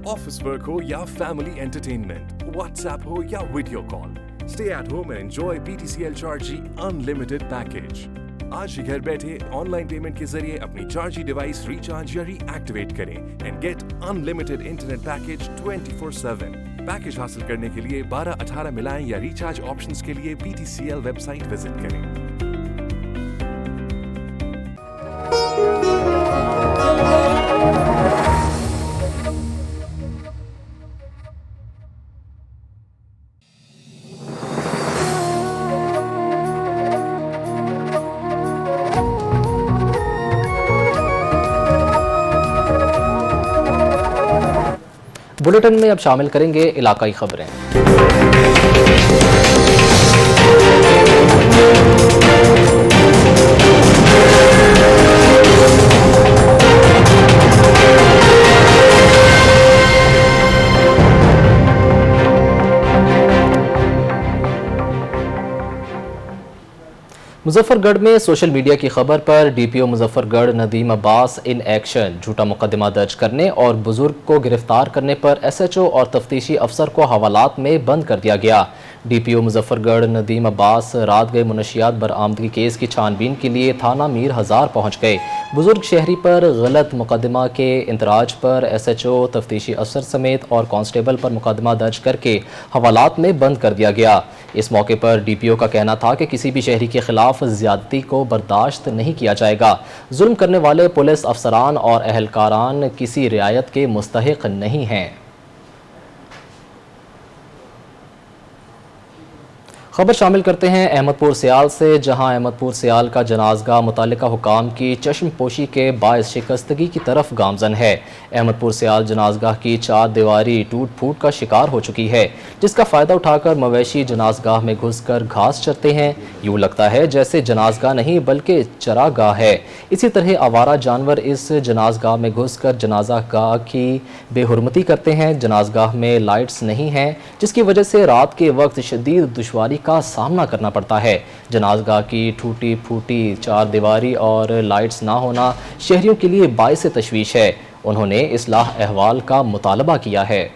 Office work हो या family entertainment, WhatsApp हो या video call, stay at home and enjoy PTCL Chargy unlimited package. आज ही घर बैठे ऑनलाइन पेमेंट के जरिए अपनी Chargy डिवाइस रिचार्ज या रीएक्टिवेट करें and get unlimited internet package 24/7। Package हासिल करने के लिए 1218 मिलाएं या रिचार्ज ऑप्शंस के लिए PTCL वेबसाइट विजिट करें। बुलेटिन में अब शामिल करेंगे इलाकाई खबरें। मुजफ्फरगढ़ में सोशल मीडिया की खबर पर DPO Muzaffargarh Nadeem Abbas in action, झूठा मुकदमा दर्ज करने और बुजुर्ग को गिरफ्तार करने पर SHO और तफ्तीशी अफसर को हवालात में बंद कर दिया गया। DPO मुजफ्फरगढ़ नदीम अब्बास रात गए मुनशियात बरामदगी केस की छानबीन के लिए थाना मीर हज़ार पहुँच गए। बुजुर्ग शहरी पर गलत मुकदमा के इंतराज पर SHO, तफ्तीशी अफसर समेत और कांस्टेबल पर मुकदमा दर्ज करके हवालात में बंद कर दिया गया। इस मौके पर DPO का कहना था कि किसी भी शहरी के खिलाफ ज्यादती को बर्दाश्त नहीं किया जाएगा। जुल्म करने वाले पुलिस अफसरान और अहलकारान किसी रियायत के मुस्तहिक नहीं हैं। खबर शामिल करते हैं अहमदपुर सियाल से, जहां अहमदपुर सियाल का जनाजगाह मुतालिका हुकाम की चश्म पोशी के बायस शिकस्तगी की तरफ गामजन है। अहमदपुर सियाल जनाजगाह की 4 दीवारी टूट फूट का शिकार हो चुकी है, जिसका फ़ायदा उठाकर मवेशी जनाजगाह में घुसकर घास चरते हैं। यूँ लगता है जैसे जनाजगाह नहीं बल्कि चरागाह है। इसी तरह आवारा जानवर इस जनाजगाह में घुसकर जनाजागाह की बेहुरमती करते हैं। जनाजगाह में लाइट्स नहीं हैं, जिसकी वजह से रात के वक्त शदीद दुश्वारी का सामना करना पड़ता है। जनाजगाह की टूटी फूटी 4 दीवारी और लाइट्स ना होना शहरियों के लिए बाइस तशवीश है। उन्होंने इस्लाह अहवाल का मुतालबा किया है।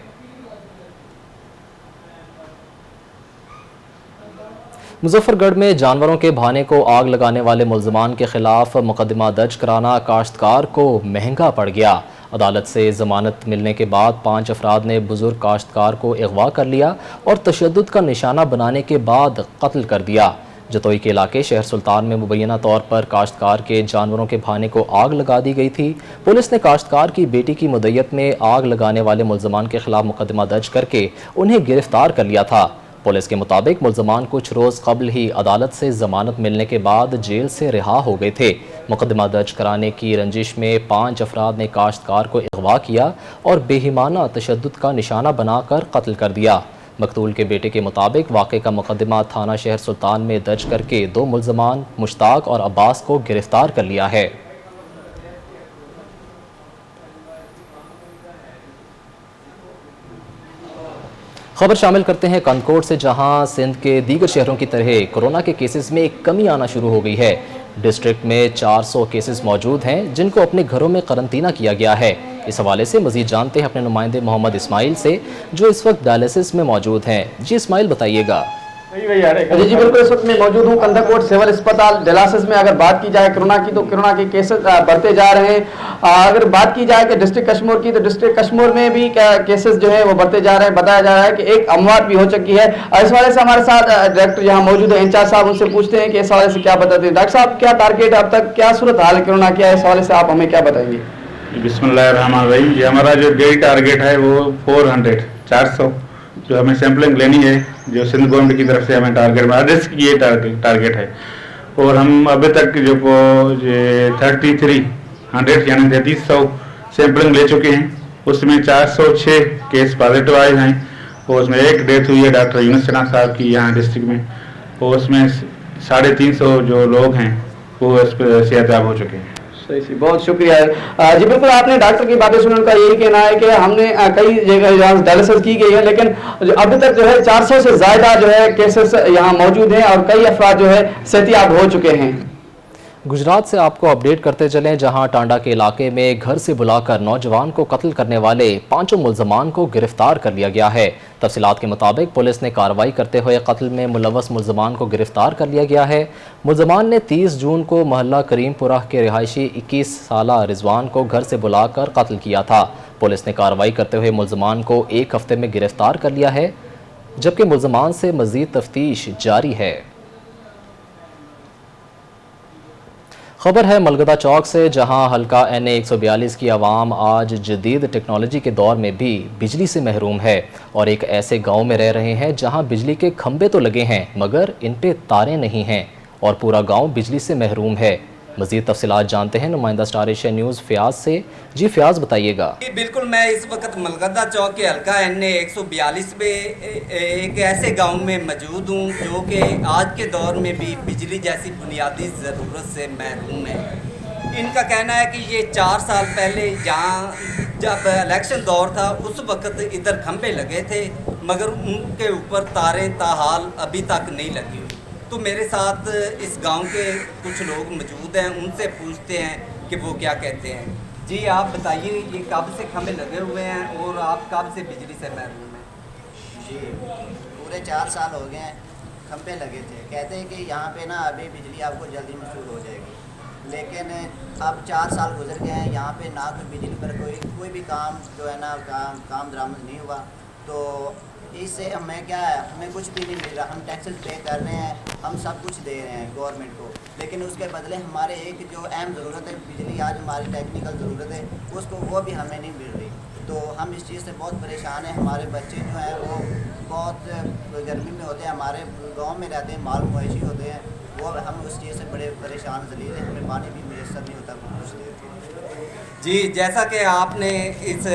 मुजफ्फरगढ़ में जानवरों के भाने को आग लगाने वाले मुल्ज़मान के खिलाफ मुकदमा दर्ज कराना काश्तकार को महंगा पड़ गया। अदालत से ज़मानत मिलने के बाद 5 अफराद ने बुजुर्ग काश्तकार को अगवा कर लिया और तशद्दुद का निशाना बनाने के बाद कत्ल कर दिया। जतोई के इलाके शहर सुल्तान में मुबैना तौर पर काश्तकार के जानवरों के भाने को आग लगा दी गई थी। पुलिस ने काश्तकार की बेटी की मुद्दत में आग लगाने वाले मुल्ज़मान के खिलाफ मुकदमा दर्ज करके उन्हें गिरफ्तार कर लिया था। पुलिस के मुताबिक मुल्ज़मान कुछ रोज़ कबल ही अदालत से ज़मानत मिलने के बाद जेल से रिहा हो गए थे। मुकदमा दर्ज कराने की रंजिश में 5 अफराद ने काश्तकार को अगवा किया और बेहिमाना तशद्दुद का निशाना बनाकर कत्ल कर दिया। मकतूल के बेटे के मुताबिक वाक़े का मुकदमा थाना शहर सुल्तान में दर्ज करके 2 मुल्ज़मान मुश्ताक और अब्बास को गिरफ्तार कर लिया है। खबर शामिल करते हैं कंदकोट से, जहां सिंध के दीगर शहरों की तरह कोरोना के केसेस में कमी आना शुरू हो गई है। डिस्ट्रिक्ट में 400 केसेस मौजूद हैं, जिनको अपने घरों में करंतना किया गया है। इस हवाले से मजीद जानते हैं अपने नुमाइंदे मोहम्मद इस्माइल से, जो इस वक्त डायलिसिस में मौजूद हैं। जी इस्माइल, बताइएगा। जी बिल्कुल, इस वक्त मैं मौजूद हूँ कंदकोट सिविल अस्पताल डायलिसिस में। अगर बात की जाए कोरोना की, तो कोरोना के केसेस बढ़ते जा रहे हैं। अगर बात की जाए कि डिस्ट्रिक्ट कश्मीर की, तो डिस्ट्रिक्ट कश्मीर में भी केसेस जो है वो बढ़ते जा रहे हैं। बताया जा रहा है कि एक अमवात भी हो चुकी है। इस वाले से हमारे साथ डायरेक्टर यहाँ मौजूद है इंचार्ज साहब, उनसे पूछते हैं कि इस हवाले से क्या बताते हैं। डॉक्टर साहब, क्या टारगेट है अब तक, क्या सूरत हाल है कोरोना की, इस हवाले से आप हमें क्या बताएंगे? बिस्मिल्लाहिर्रहमानिर्रहीम। ये हमारा जो डेली टारगेट है वो 400 जो हमें सैम्पलिंग लेनी है, जो सिंध गवर्नमेंट की तरफ से हमें टारगेट एड्रेस की ये टारगेट है। और हम अभी तक जो 3300 यानी 3300 सैम्पलिंग ले चुके हैं। उसमें 406 केस पॉजिटिव आए हैं और उसमें एक डेथ हुई है डॉक्टर यूनुस सना साहब की यहाँ डिस्ट्रिक्ट में। और उसमें 350 जो लोग हैं वो इस पर सेहतयाब हो चुके हैं। सही, बहुत शुक्रिया। जी बिल्कुल, आपने डॉक्टर की बातें सुनी, उनका यही कहना है कि हमने कई जगह डायलिसिस की गई है, लेकिन अभी तक जो है 400 से ज़्यादा जो है केसेस यहाँ मौजूद हैं और कई अफराद जो है सेहतयाब हो चुके हैं। गुजरात से आपको अपडेट करते चलें, जहां टांडा के इलाके में घर से बुलाकर नौजवान को कत्ल करने वाले 5 मुल्ज़मान को गिरफ्तार कर लिया गया है। तफसीलात के मुताबिक पुलिस ने कार्रवाई करते हुए कत्ल में मुलव्वस मुल्ज़मान को गिरफ्तार कर लिया गया है। मुल्ज़मान ने 30 जून को मोहल्ला करीमपुरा के रिहायशी 21 साला रिजवान को घर से बुलाकर कत्ल किया था। पुलिस ने कार्रवाई करते हुए मुल्ज़मान को 1 हफ्ते में गिरफ्तार कर लिया है, जबकि मुल्ज़मान से मज़ीद तफ्तीश जारी है। खबर है मलगदा चौक से, जहां हल्का NA 142 की आवाम आज जदीद टेक्नोलॉजी के दौर में भी बिजली से महरूम है और एक ऐसे गांव में रह रहे हैं जहां बिजली के खंभे तो लगे हैं मगर इन पे तारें नहीं हैं और पूरा गांव बिजली से महरूम है। मज़ीद तफसीलात जानते हैं नुमाइंदा स्टार एशिया न्यूज़ फयाज से। जी फयाज, बताइएगा। बिल्कुल, मैं इस वक्त मलगदा चौक के हल्का NA 142 में एक ऐसे गांव में मौजूद हूं जो कि आज के दौर में भी बिजली जैसी बुनियादी ज़रूरत से महरूम है। इनका कहना है कि ये 4 साल पहले यहाँ जब इलेक्शन दौर था उस वक्त इधर खंभे लगे थे मगर उनके ऊपर तारें ताहाल अभी तक नहीं लगी हुई। तो मेरे साथ इस गांव के कुछ लोग मौजूद हैं, उनसे पूछते हैं कि वो क्या कहते हैं। जी आप बताइए, ये कब से खंभे लगे हुए हैं और आप कब से बिजली से महरूम हैं? जी पूरे 4 साल हो गए हैं, खंभे लगे थे। कहते हैं कि यहाँ पे ना अभी बिजली आपको जल्दी मौसूल हो जाएगी, लेकिन अब 4 साल गुजर गए हैं, यहाँ पे ना कोई बिजली पर कोई भी काम जो है ना काम दरामद नहीं हुआ। तो इससे हमें क्या है, हमें कुछ भी नहीं मिल रहा। हम टैक्सेस पे कर रहे हैं, हम सब कुछ दे रहे हैं गवर्नमेंट को, लेकिन उसके बदले हमारे एक जो अहम ज़रूरत है बिजली, आज हमारी टेक्निकल ज़रूरत है, उसको वो भी हमें नहीं मिल रही। तो हम इस चीज़ से बहुत परेशान हैं। हमारे बच्चे जो हैं वो बहुत गर्मी में होते हैं, हमारे गांव में रहते हैं, माल मवेशी होते हैं, वो हम उस चीज़ से बड़े परेशान जलील हैं। हमें पानी भी मैसर नहीं होता कुछ देर। जी, जैसा कि आपने इस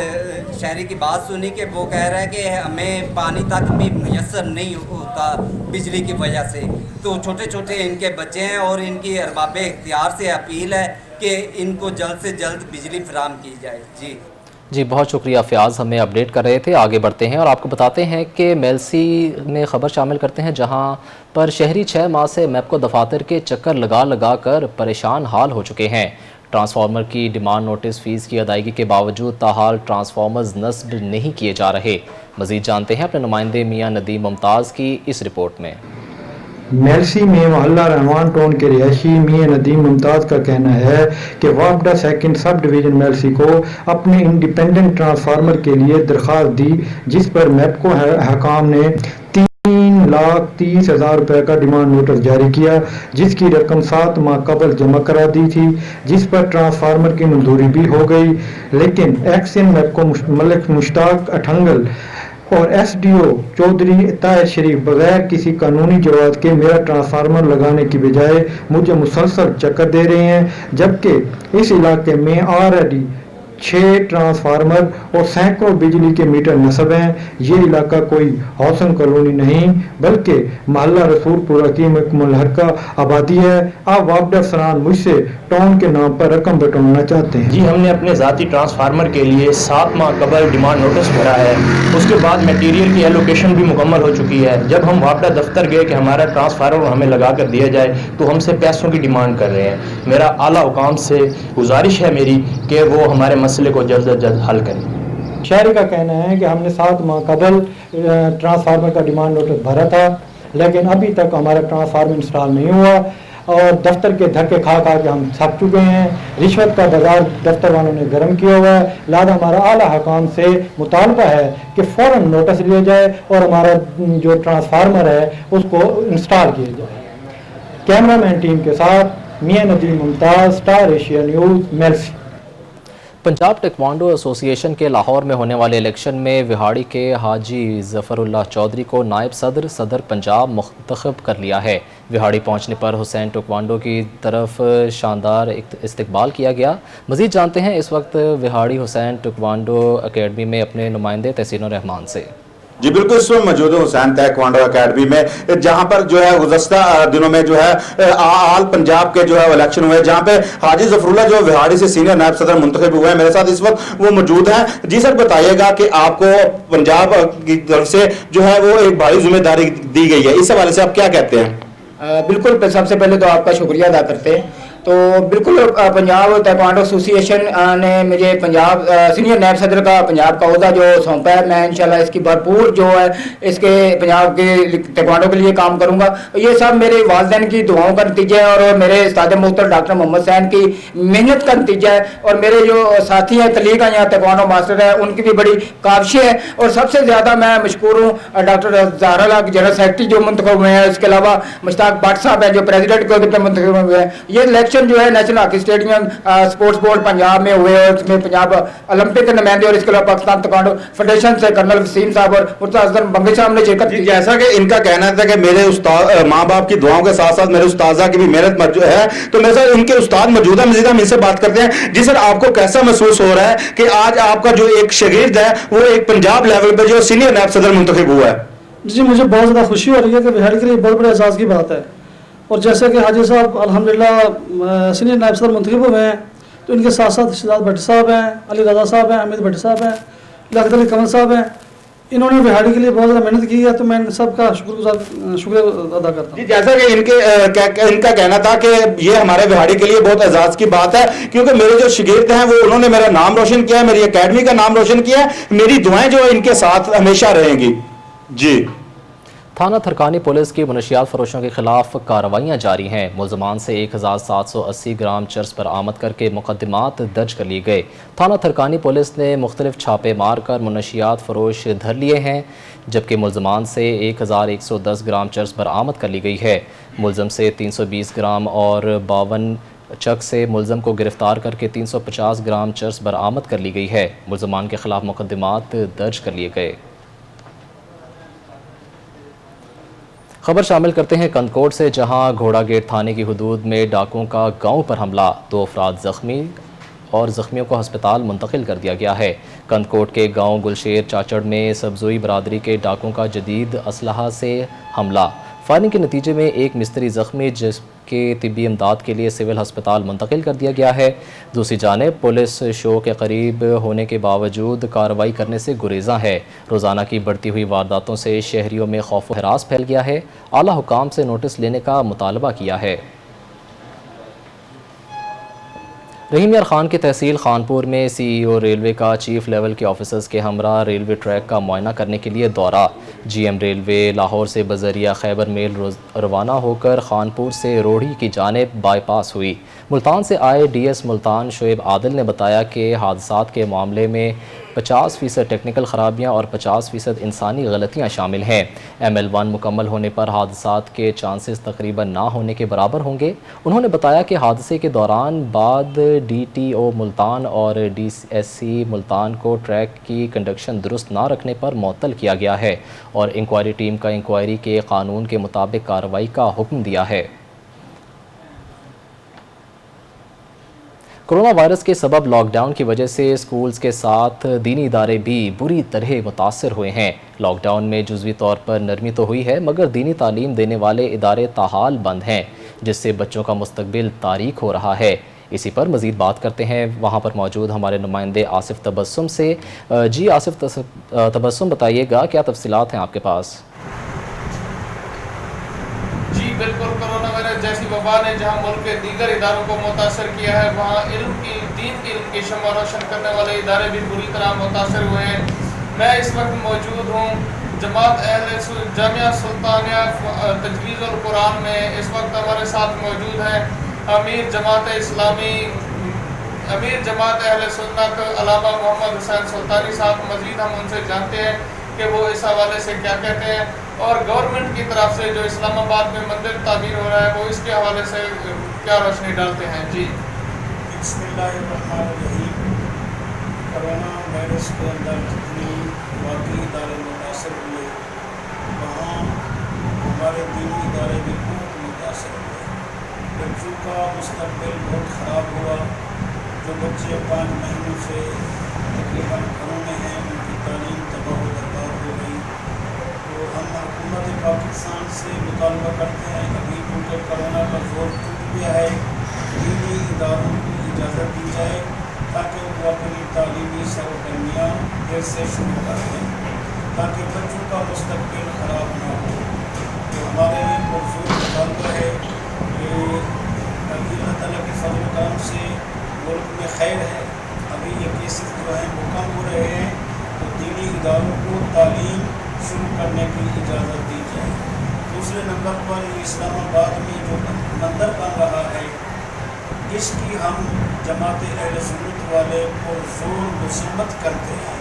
शहरी की बात सुनी कि वो कह रहा है कि हमें पानी तक भी मैसर नहीं होता बिजली की वजह से। तो छोटे छोटे इनके बच्चे हैं और इनकी अरबाब इख्तियार से अपील है कि इनको जल्द से जल्द बिजली फराहम की जाए। जी, बहुत शुक्रिया फयाज, हमें अपडेट कर रहे थे। आगे बढ़ते हैं और आपको बताते हैं कि मेलसी में ख़बर शामिल करते हैं, जहां पर शहरी 6 माह से मैपको दफातर के चक्कर लगा कर परेशान हाल हो चुके हैं। ट्रांसफार्मर की डिमांड नोटिस फ़ीस की अदायगी के बावजूद ताहाल ट्रांसफार्मर्स नस्ब नहीं किए जा रहे। मज़ीद जानते हैं अपने नुमाइंदे मियाँ नदीम मुमताज़ की इस रिपोर्ट में। मेलसी में मोहल्ला रहमान टाउन के रिहायशी मियां नदीम मुमताज़ का कहना है कि वापडा सेकंड सब डिवीज़न मेलसी को अपने इंडिपेंडेंट ट्रांसफार्मर के लिए दरख्वास्त दी, जिस पर मैपको हकाम ने 3,30,000 रुपये का डिमांड नोटिस जारी किया, जिसकी रकम 7 माह कबल जमा करा दी थी, जिस पर ट्रांसफार्मर की मंजूरी भी हो गई। लेकिन एक्सन मैपको मलिक मुश्ताक अठंगल और SDO चौधरी ताहिर शरीफ बगैर किसी कानूनी जवाब के मेरा ट्रांसफार्मर लगाने की बजाय मुझे मुसलसल चक्कर दे रहे हैं, जबकि इस इलाके में ऑलरेडी 6 ट्रांसफार्मर और सैकड़ों बिजली के मीटर नस्ब हैं। ये इलाका कोई हाउसिंग कॉलोनी नहीं बल्कि मोहल्ला रसूलपुरा की मुलहका आबादी है। आप वापडा अफसरान मुझसे टाउन के नाम पर रकम बटवाना चाहते हैं। जी, हमने अपने ज़ाती ट्रांसफार्मर के लिए 7 माह कबल डिमांड नोटिस भरा है। उसके बाद मटीरियल की एलोकेशन भी मुकम्मल हो चुकी है। जब हम वापडा दफ्तर गए कि हमारा ट्रांसफार्मर हमें लगा कर दिया जाए तो हमसे पैसों की डिमांड कर रहे हैं। मेरा आला हुकाम से गुजारिश है मेरी कि वो हमारे मसले को जल्द से जल्द हल करें। शहरी का कहना है कि हमने 7 माह कबल ट्रांसफार्मर का डिमांड नोटिस भरा था, लेकिन अभी तक हमारा ट्रांसफार्मर इंस्टॉल नहीं हुआ और दफ्तर के धक्के खा के हम थक चुके हैं। रिश्वत का बाजार दफ्तर वालों ने गर्म किया हुआ है। लिहाजा हमारा आला हकाम से मुतालबा है कि फ़ौरन नोटिस लिया जाए और हमारा जो ट्रांसफार्मर है उसको इंस्टॉल किया जाए। कैमरामैन टीम के साथ Mian Nadeem Mumtaz, Star Asia News, Mailsi. Punjab taekwondo association के लाहौर में होने वाले इलेक्शन में विहाड़ी के हाजी ज़फ़रुल्लाह चौधरी को नायब सदर पंजाब मुंतखब कर लिया है। विहाड़ी पहुंचने पर हुसैन टेक्वांडो की तरफ शानदार इस्तकबाल किया गया। मज़ीद जानते हैं इस वक्त विहाड़ी हुसैन टेक्वांडो अकेडमी में अपने नुमाइंदे तहसीन रहमान से। जी बिल्कुल, इस वक्त मौजूद हुसैन ताइक्वांडो अकेडमी में, जहां पर जो है गुज़श्ता दिनों में जो है आल पंजाब के जो है इलेक्शन हुए, जहां पे हाजी ज़फ़रुल्लाह जो विहाड़ी से सीनियर नायब सदर मुंतखब हुए हैं। मेरे साथ इस वक्त वो मौजूद हैं। जी सर, बताइएगा कि आपको पंजाब की तरफ से जो है वो एक भारी जिम्मेदारी दी गई है, इस हवाले से आप क्या कहते हैं? बिल्कुल, सबसे पहले तो आपका शुक्रिया अदा करते हैं। تو بالکل پنجاب تائیکوانڈو ایسوسی ایشن نے مجھے پنجاب سینئر نیب صدر کا پنجاب کا عہدہ جو سونپا ہے. میں انشاءاللہ اس کی بھرپور جو ہے اس کے پنجاب کے تائیکوانڈو کے لیے کام کروں گا. یہ سب میرے والدین کی دعاؤں کا نتیجہ ہے اور میرے استاد محترم ڈاکٹر محمد سین کی محنت کا نتیجہ ہے, اور میرے جو ساتھی ہیں کلیگ ہیں یہاں تائیکوانڈو ماسٹر ہیں ان کی بھی بڑی کاوشیں ہیں. اور سب سے زیادہ میں مشکور ہوں ڈاکٹر زہرا لاک جنرل سیکرٹری جو منتخب ہوئے ہیں, اس کے علاوہ مشتاق بٹ صاحب ہیں جو پریزیڈنٹ کے عہدے پہ منتخب ہوئے ہیں. یہ الیکشن جو ہے national hockey stadium sports board Punjab میں ہوئے اور اس میں پنجاب اولمپک کے نمائندے اور اس کے علاوہ پاکستان تائیکوانڈو فیڈریشن سے کرنل وسیم صاحب اور مرتضی اصغر بنگی صاحب نے شرکت کی. جیسا کہ ان کا کہنا تھا کہ میرے ماں باپ کی دعاؤں کے ساتھ ساتھ میرے استاذہ کی بھی محنت ہے, تو میرے ساتھ ان کے استاد موجود ہیں. مزید ہم ان سے بات کرتے ہیں. جی سر, آپ کو کیسا محسوس ہو رہا ہے کہ آج آپ کا جو ایک شاگرد ہے وہ ایک پنجاب لیول پہ جو سینئر نیب صدر منتخب ہوا ہے؟ جی مجھے بہت زیادہ خوشی ہو رہی ہے کہ بہار کے لیے بہت بڑے اعزاز کی بات ہے. اور جیسے کہ حاجی صاحب الحمدللہ سینئر نائب صدر منتخب ہوئے ہیں, تو ان کے ساتھ ساتھ شہزاد بھٹ صاحب ہیں, علی رضا صاحب ہیں, حمید بھٹ صاحب ہیں, لیاقت علی کمل صاحب ہیں. انہوں نے بہاڑی کے لیے بہت زیادہ محنت کی ہے, تو میں ان سب کا شکریہ ادا کرتا ہوں. جی جیسا کہ ان کا کہنا تھا کہ یہ ہمارے بہاڑی کے لیے بہت اعزاز کی بات ہے, کیونکہ میرے جو شاگرد ہیں وہ انہوں نے میرا نام روشن کیا ہے, میری اکیڈمی کا نام روشن کیا ہے. میری دعائیں جو ان کے ساتھ ہمیشہ رہیں گی. جی. تھانہ تھرکانی پولیس کی منشیات فروشوں کے خلاف کارروائیاں جاری ہیں. ملزمان سے 1780 گرام چرس برآمد کر کے مقدمات درج کر لیے گئے. تھانہ تھرکانی پولیس نے مختلف چھاپے مار کر منشیات فروش دھر لیے ہیں, جبکہ ملزمان سے 1110 گرام چرس برآمد کر لی گئی ہے. ملزم سے 320 گرام اور 52 چک سے ملزم کو گرفتار کر کے 350 گرام چرس برآمد کر لی گئی ہے. ملزمان کے خلاف مقدمات درج کر لیے گئے. خبر شامل کرتے ہیں کندکوٹ سے, جہاں گھوڑا گیٹ تھانے کی حدود میں ڈاکوؤں کا گاؤں پر حملہ. 2 افراد زخمی اور زخمیوں کو ہسپتال منتقل کر دیا گیا ہے. کندکوٹ کے گاؤں گلشیر چاچڑ میں سبزوئی برادری کے ڈاکوؤں کا جدید اسلحہ سے حملہ. فائرنگ کے نتیجے میں ایک مستری زخمی جس کے طبی امداد کے لیے سول ہسپتال منتقل کر دیا گیا ہے. دوسری جانب پولیس شو کے قریب ہونے کے باوجود کارروائی کرنے سے گریزاں ہے. روزانہ کی بڑھتی ہوئی وارداتوں سے شہریوں میں خوف و ہراس پھیل گیا ہے. اعلیٰ حکام سے نوٹس لینے کا مطالبہ کیا ہے. رحیم یار خان کی تحصیل خانپور میں سی ای او ریلوے کا چیف لیول کے آفیسرز کے ہمراہ ریلوے ٹریک کا معائنہ کرنے کے لیے دورہ. جی ایم ریلوے لاہور سے بذریعہ خیبر میل روانہ ہو کر خانپور سے روڑی کی جانب بائی پاس ہوئی. ملتان سے آئے ڈی ایس ملتان شعیب عادل نے بتایا کہ حادثات کے معاملے میں 50% ٹیکنیکل خرابیاں اور 50% انسانی غلطیاں شامل ہیں. ML1 مکمل ہونے پر حادثات کے چانسز تقریباً نہ ہونے کے برابر ہوں گے. انہوں نے بتایا کہ حادثے کے دوران بعد DTO ملتان اور DSC ملتان کو ٹریک کی کنڈکشن درست نہ رکھنے پر معطل کیا گیا ہے اور انکوائری ٹیم کا انکوائری کے قانون کے مطابق کارروائی کا حکم دیا ہے. کرونا وائرس کے سبب لاک ڈاؤن کی وجہ سے اسکولز کے ساتھ دینی ادارے بھی بری طرح متاثر ہوئے ہیں. لاک ڈاؤن میں جزوی طور پر نرمی تو ہوئی ہے, مگر دینی تعلیم دینے والے ادارے تاحال بند ہیں, جس سے بچوں کا مستقبل تاریک ہو رہا ہے. اسی پر مزید بات کرتے ہیں وہاں پر موجود ہمارے نمائندے آصف تبسم سے. جی آصف تبسم, بتائیے گا کیا تفصیلات ہیں آپ کے پاس؟ جی بالکل, کرونا وائرس جیسی وبا نے جہاں ملک کے دیگر اداروں کو متاثر کیا ہے, وہاں دین کی شمع روشن کرنے والے ادارے بھی بری طرح متاثر ہوئے ہیں. میں اس وقت موجود ہوں جماعت اہل جامعہ سلطانیہ تجویز القرآن میں. اس وقت ہمارے ساتھ موجود ہیں امیر جماعت اہل سنت علامہ محمد حسین سلطانی صاحب. مزید ہم ان سے جانتے ہیں کہ وہ اس حوالے سے کیا کہتے ہیں اور گورنمنٹ کی طرف سے جو اسلام آباد میں مندر تعمیر ہو رہا ہے وہ اس کے حوالے سے کیا روشنی ڈالتے ہیں. جی بسم اللہ الرحمن الرحیم. کرونا وائرس کے اندر جتنی واقعی ادارے متاثر ہوئے وہاں ہمارے دینی ادارے بھی بہت متاثر ہوئے. بچوں کا مستقبل بہت خراب ہوا. جو بچے 5 مہینوں سے تقریباً گھروں میں ہیں ان کی تعلیم تباہ و برباد ہو گئی. تو ہم حکومت پاکستان سے مطالبہ کرتے ہیں ابھی کیونکہ کرونا کا زور ٹوٹ گیا ہے, دینی اداروں کو اجازت دی جائے تاکہ وہ اپنی تعلیمی سرگرمیاں پھر سے شروع کر دیں تاکہ بچوں کا مستقبل خراب نہ ہو. تو ہمارے پرزور مطالبہ ہے کہ बाकी अल्लाह ताला के फजल करम से मुल्क में खैर है। अभी ये केसेस जो हैं वो कम हो रहे हैं, तो दीनी इदारों को तालीम शुरू करने की इजाज़त दी जाए। दूसरे नंबर पर इस्लामाबाद में जो मंदिर बन रहा है, इसकी हम जमात अहले सुन्नत वाले को ज़ोर मुसम्मत करते हैं।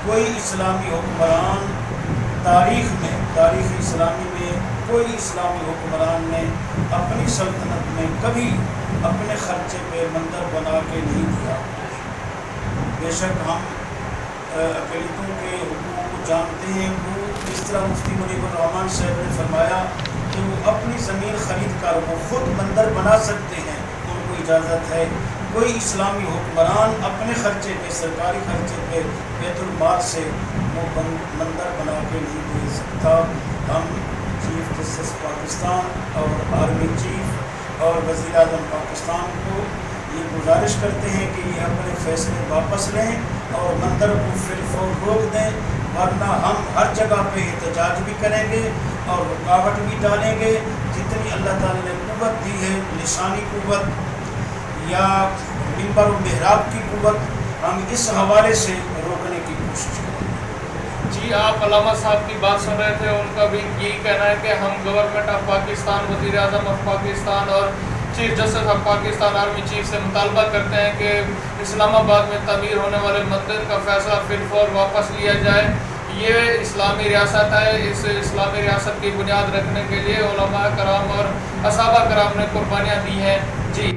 कोई इस्लामी हुक्मरान तारीख़ इस्लामी में कोई इस्लामी हुक्मरान ने अपनी सल्तनत में कभी अपने ख़र्चे पे मंदिर बना के नहीं दिया। बेशक हम अक़लियतों के हुकूक को जानते हैं। वो जिस तरह मुफ्ती मुनीबुर रहमान साहब ने फरमाया कि वो अपनी ज़मीन ख़रीद कर वो ख़ुद मंदिर बना सकते हैं, उनको इजाज़त है। कोई इस्लामी हुक्मरान अपने ख़र्चे पे, सरकारी ख़र्चे पे, बैतुल माल से वो मंदिर बना के नहीं दे सकता। हम चीफ जस्टिस पाकिस्तान और आर्मी चीफ और वज़ीर आज़म पाकिस्तान को ये गुजारिश करते हैं कि ये अपने फ़ैसले वापस लें और मंदिर को फिलफौर रोक दें, वरना हम हर जगह पे एहतजाज भी करेंगे और रुकावट भी डालेंगे। जितनी अल्लाह ताला ने कुव्वत दी है, निशानी कुव्वत या मिंबर और मेहराब की कुव्वत, हम इस हवाले से रोकने की कोशिश करेंगे। जी, आप अल्लामा साहब की बात सुन रहे थे, उनका भी यही कहना है कि हम गवर्नमेंट ऑफ पाकिस्तान, वज़ीर आज़म ऑफ पाकिस्तान और chief justice of Pakistan army chief से मुतालबा करते हैं कि इस्लामाबाद में तमीर होने वाले मंदिर का फ़ैसला फिलफौर वापस लिया जाए। ये इस्लामी रियासत है, इस इस्लामी रियासत की बुनियाद रखने के लिए उलमा कराम और असहाबा कराम ने कुर्बानियाँ दी हैं। जी।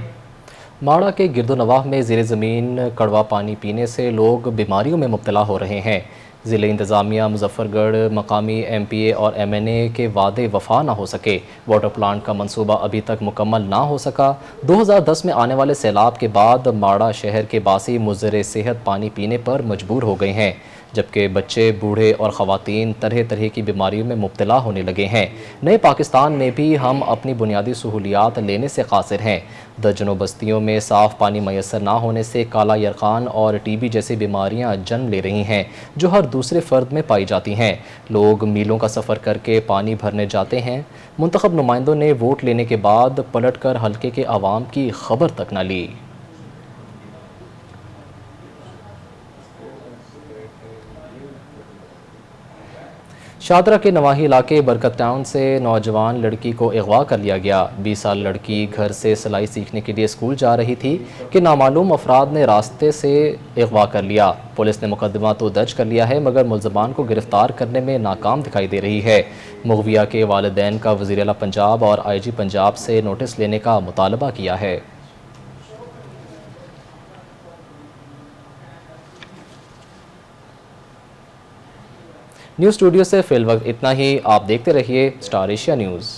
माड़ा के गिरदोनवाह में ज़ेर ज़मीन कड़वा पानी पीने से लोग बीमारियों में मुब्तला हो रहे हैं। ज़िले इंतज़ामिया मुजफ्फरगढ़ मकामी MPA और MNA के वादे वफा ना हो सके। वाटर प्लांट का मंसूबा अभी तक मुकम्मल ना हो सका। 2010 में आने वाले सैलाब के बाद माड़ा शहर के बासी मुज़र सेहत पानी पीने पर मजबूर हो गए हैं, जबकि बच्चे, बूढ़े और ख़वातीन तरह तरह की बीमारियों में मुब्तला होने लगे हैं। नए पाकिस्तान में भी हम अपनी बुनियादी सहूलियात लेने से कासिर हैं। दर्जनों बस्तियों में साफ़ पानी मैसर ना होने से काला यरकान और TB जैसी बीमारियां जन्म ले रही हैं, जो हर दूसरे फ़र्द में पाई जाती हैं। लोग मीलों का सफ़र करके पानी भरने जाते हैं। मुंतखब नुमाइंदों ने वोट लेने के बाद पलट कर हल्के के आवाम की खबर तक न ली। शादरा के नवाही इलाके बरकत टाउन से नौजवान लड़की को अगवा कर लिया गया। 20 साल लड़की घर से सिलाई सीखने के लिए स्कूल जा रही थी कि नामालूम अफराद ने रास्ते से अगवा कर लिया। पुलिस ने मुकदमा तो दर्ज कर लिया है, मगर मुल्ज़मान को गिरफ्तार करने में नाकाम दिखाई दे रही है। मुग़विया के वालिदैन का वज़ीर आला पंजाब और IG पंजाब से नोटिस लेने का मुतालबा किया है। न्यूज़ स्टूडियो से फिल वक्त इतना ही। आप देखते रहिए स्टार एशिया न्यूज़।